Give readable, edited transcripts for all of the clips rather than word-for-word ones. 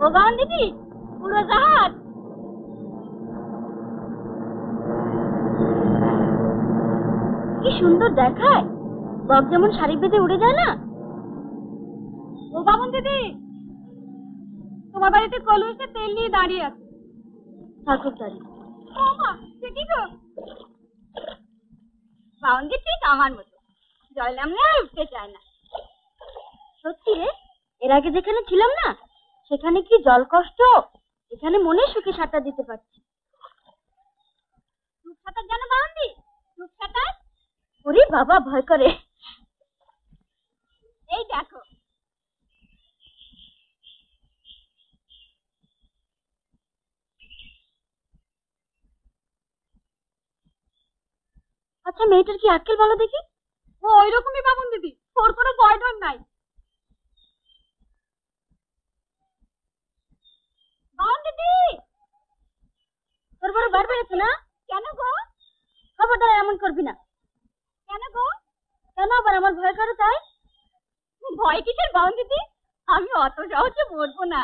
ও বাউন দিদি, উড়োজাহাজ। কি সুন্দর দেখায়, বক যেমন শাড়ি বেঁধে উড়ে যায় না। ও বামন দিদি, তোমার বাড়িতে কলু এসে তেল নিয়ে দাঁড়িয়ে আছে। ঠাকুর দাঁড়িয়ে। ও মা, সে কি গো? বাউন দিদি ঠিক আমার মতো, জল নামলে আর উঠতে চায় না। সত্যি রে, এর আগে যেখানে ছিলাম না সেখানে কি জল কষ্ট, এখানে মনে সুখে সাঁতার দিতে পারছি। ডুব সাঁতার জানো বাউন্দি? ডুব সাঁতার? ওরে বাবা, ভয় করে। এই দেখো, আচ্ছা মেয়েটার কি আক্কেল বলো দেখি? ও ওই রকমই বামুন দিদি, ওর কোনো ভয় ডর নাই। বামুন দিদি, তোর বড় বার বেড়েছে না? কেন গো? খবরদার এমন করবি না। কেন গো? কেন আবার আমার ভয় করে তাই? ভয় কিসের বামুন দিদি, আমি অত সহজে মরবো না।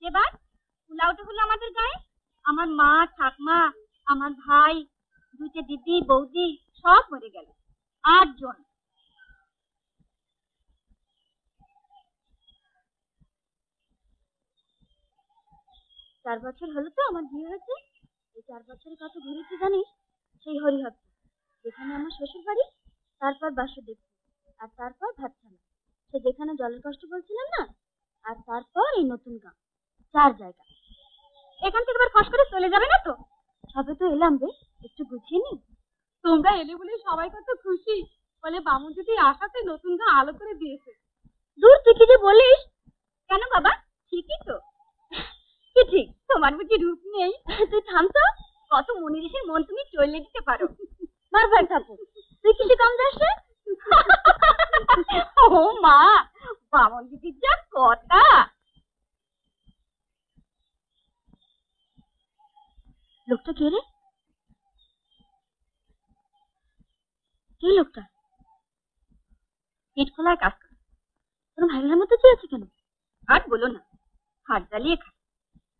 এবার ফুলা উঠে হলো আমাদের গায়ে, আমার মা ঠাকমা, আমার ভাই, দুইটা দিদি বৌদি সব মরে গেল, 8 জন। 4 বছর হলো তো আমার বিয়ে হয়েছে। এই 4 বছরে কত ঘুরেছি জানিস? সেই হরিহর, যেখানে আমার শ্বশুর বাড়ি, তারপর বাসুদেব, আর তারপর ভাতখানা, সে যেখানে জলের কষ্ট বলছিলাম না, আর তারপর এই নতুন গাঁ। 4 জায়গা। এখান থেকে এবার ফস করে চলে যাবে না তো? সবে তো এলাম রে, একটু গুছিয়ে নি। তোমরা এলে বলে সবাই কত খুশি, বলে বামুন যদি আসাতে নতুন গাঁ আলো করে দিয়েছে। দূর তুই কি যে বলিস? কেন বাবা, ঠিকই তো। কি ঠিক? তোমার বুঝি রূপ নেই? তুই থাম তো, কত মনিঋষির মন তুমি চলে দিতে পারো। মার ভাই থাকো, তুই কিছু কম যাস না। ও মা, বামন দিদির যা কথা। লোকটা কে রে? কে লোকটা? পেট খোলায় কাজ করে, তোর ভাইয়ের মতো চেয়ে আছে কেন? আর বলো না, হাত জ্বালিয়ে খায়।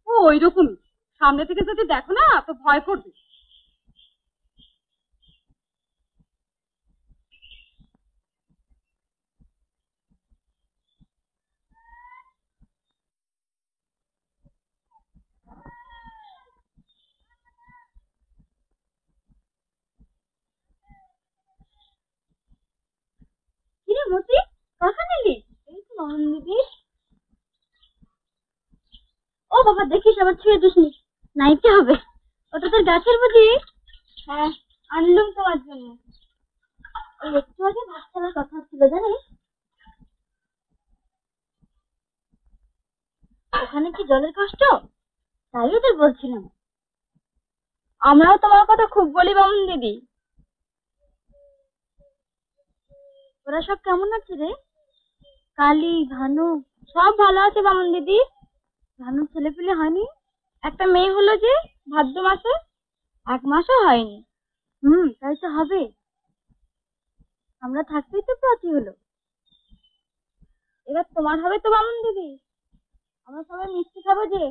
ও ওই রকমই, সামনে থেকে যদি দেখো না তো ভয় করবে। কিরে মতি, কখন এলি? এই তো মামন দিদি। ও বাবা, দেখিস আবার ছুঁয়ে দিসনি, নাইতে হবে। ওটা তোর গাছের বুঝি? হ্যাঁ, আনলুম তোমার জন্য। ওই একটু আগে ভাত খাওয়ার কথা ছিল জানিস? ওখানে কি জলের কষ্ট, তাই ওদের বলছিলাম। আমরাও তোমার কথা খুব বলি বামুন দিদি। ওরা সব কেমন আছে রে? কালী, ভানু সব ভালো আছে বামুন দিদি। ভানু ছেলে পেলে হয়নি? একটা মেয়ে হলো যে ভাদ্র মাসে, 1 মাসও হয়নি। তাই তো হবে, আমরা থাকতেই তো প্রতি হলো। এবার তোমার হবে তো বামুন দিদি, আমরা সবাই মিষ্টি খাবো যে।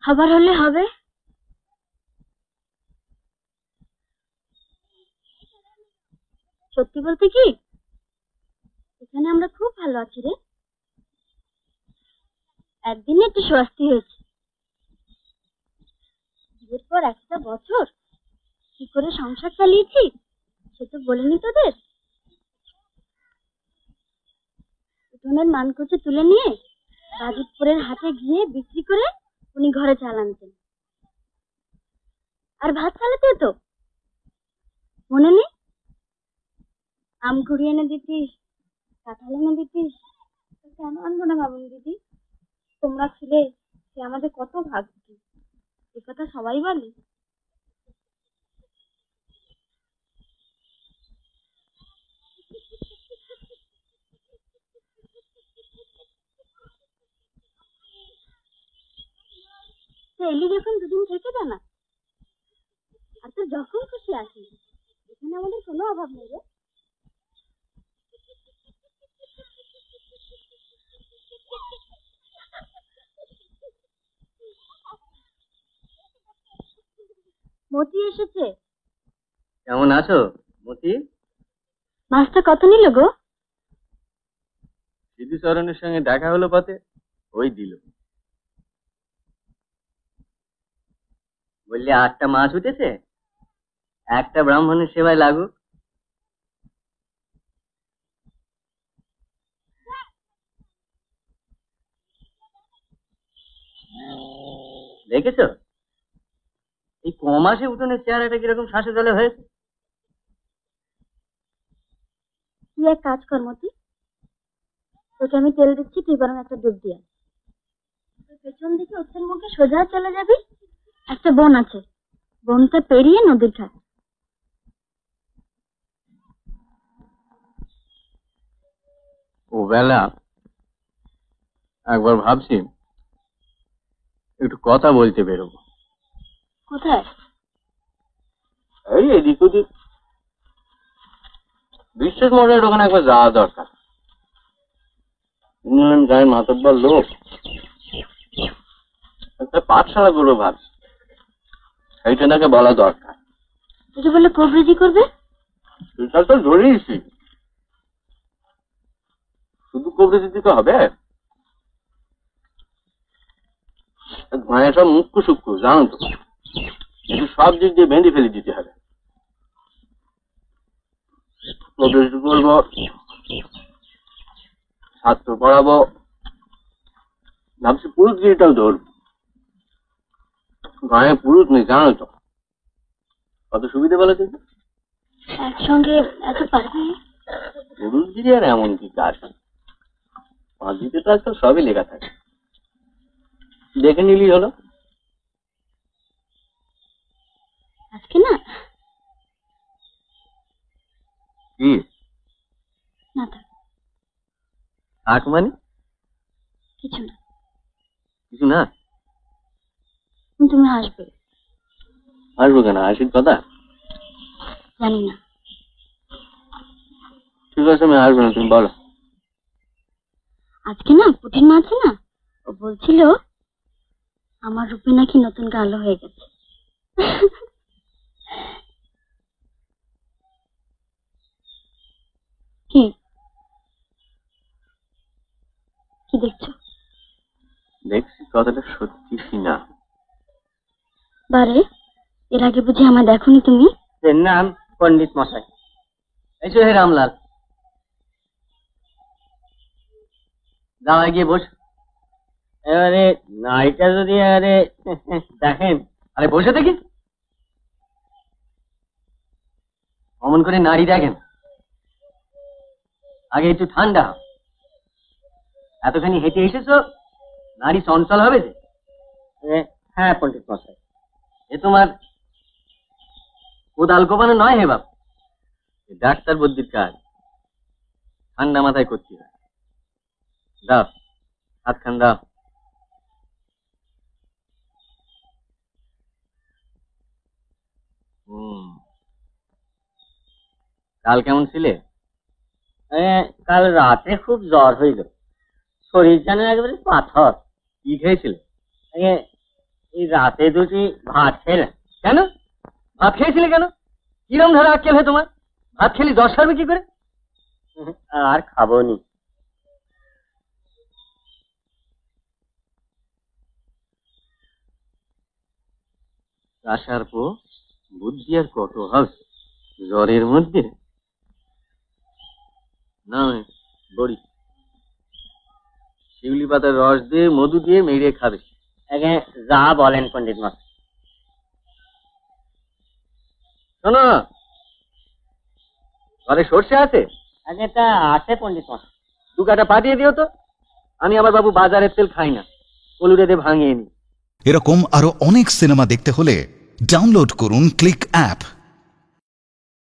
খাবার হলে হবে। সত্যি বলতে কি, এখানে আমরা খুব ভালো আছি রে। একদিনে একটু স্বস্তি হয়েছে। বিয়ের পর একটা বছর কি করে সংসার চালিয়েছি সে তো বলিনি তোদের। উঠোনের মানকুচি তুলে নিয়ে বাজিতপুরের হাটে গিয়ে বিক্রি করে উনি ঘরে চাল আনতেন। আর ভাত চালাতেও তো মনে নেই? আম কুড়িয়ে এনে দিতিস, কাঁঠাল এনে দিতিস। কেন আনবো না বাবুন দিদি, তোমরা ছিলে, সে আমাদের কত ভাগ্য, এ কথা সবাই বলে। এলি যখন 2 দিন থেকে যা না, আর তোর যখন খুশি আসিস, এখানে আমাদের কোনো অভাব নেই রে। মতি এসেছে। কেমন আছো মতি? মাছটা কত নিল গো? সিদ্ধুচরণের সঙ্গে দেখা হলো পথে, ওই দিল। বললে 8টা মাছ উঠেছে, একটা ব্রাহ্মণের সেবায় লাগুক। দেখেছো এই কমাসে উঠোনের চেহারাটা কিরকম শ্বাসে জলে হয়েছে। তুই এক কাজ কর মতি, তোকে আমি তেল দিচ্ছি, তুই বরং একটা ডুব দিয়ে আয়। তুই পেছন দিকে উত্তর মুখে সোজা চলে যাবি, একটা বন আছে, বনটা পেরিয়ে নদীর ঘাট। ও বেলা একবার ভাবছি একটু কথা বলতে বেরোবো। কোথায়? এই এদিক ওদিক, বিশ্বাস মশাইয়ের ওখানে একবার যাওয়া দরকার। গায়ের মাতব্বর লোক, একটা পাঠশালা করবো ভাবছি, সেইটা তাকে বলা দরকার। তুই বলে কবরেজি করবে? সেটা তো ধরেইছি, শুধু কবরেজি দিতে হবে? মায়ের সব মুখ্য সূক্ষ্ম জানো তো, কিন্তু সব দিক দিয়ে ভেঙে ফেলে দিতে হবে। কবরেজি করবো, ছাত্র পড়াবো, ভাবছি পুরুষগিরিটাও ধরবো। গায়ে পুরুষ নেই জানো তো, কত সুবিধে বলে কিন্তু। একসঙ্গে এত পারবি? পুরুষগিরি আর এমন কি কাজ, পাঁচিতে তো আজকাল সবই লেখা থাকে, দেখে নিলি হলো। আজকে না? কি না থাক, থাক মানে? কিছু না। কিছু না? তুমি হাসবে। আসবো কেন, হাসির কথা? জানি না। ঠিক আছে আমি আসবো না, তুমি বলো। আজকে না পুটির মা আছে না, ও বলছিল আমার রূপে নাকি নতুন গালো হয়ে গেছে। কি কি দেখছো? দেখছি কথাটা সত্যি কিনা। বারে, এর আগে বুঝি আমার দেখোনি তুমি? এর নাম পণ্ডিত মশাই। এসো হে রামলাল, দাওয়ায় গিয়ে বস। এবারে নাইটা যদি আরে দেখেন, আরে বসে দেখি, অমন করে নারী দেখেন, আগে একটু ঠান্ডা হও। এতখানি হেঁটে এসেছো, নারী চঞ্চল হবে যে। হ্যাঁ পণ্ডিত মশাই, এ তোমার কোদাল কোপানো নয় হে বাপ, ডাক্তার বুদ্ধির কাজ, ঠান্ডা মাথায় করতে হয়। দাও হাতখান দাও। কাল কেমন ছিলে? কাল রাতে খুব জ্বর হইল, শরীর যেন একেবারে পাথর। কি খেয়েছিলে? এই রাতে দুটি ভাত খেলে। কেন ভাত খেয়েছিলে কেন? কিরম ধরে আক্কেল হয় তোমার? ভাত খেলি জ্বর সারবে কি করে? আর খাবো নি। আসার পর বুদ্ধি আর কত হবে জ্বরের মধ্যে? না বড়ি, শিউলি পাতার রস দিয়ে মধু দিয়ে মেরে খাবে। যা বলেন পণ্ডিত মশাই। শোনো, ঘরে সর্ষে আছে? তা আছে পণ্ডিত মশাই। 2 কাটা পাঠিয়ে দিও তো, আমি আমার বাবু বাজারের তেল খাই না, কলুরে দিয়ে ভাঙিয়ে নি। এরকম আরো অনেক সিনেমা দেখতে হলে ডাউনলোড করুন ক্লিক অ্যাপ।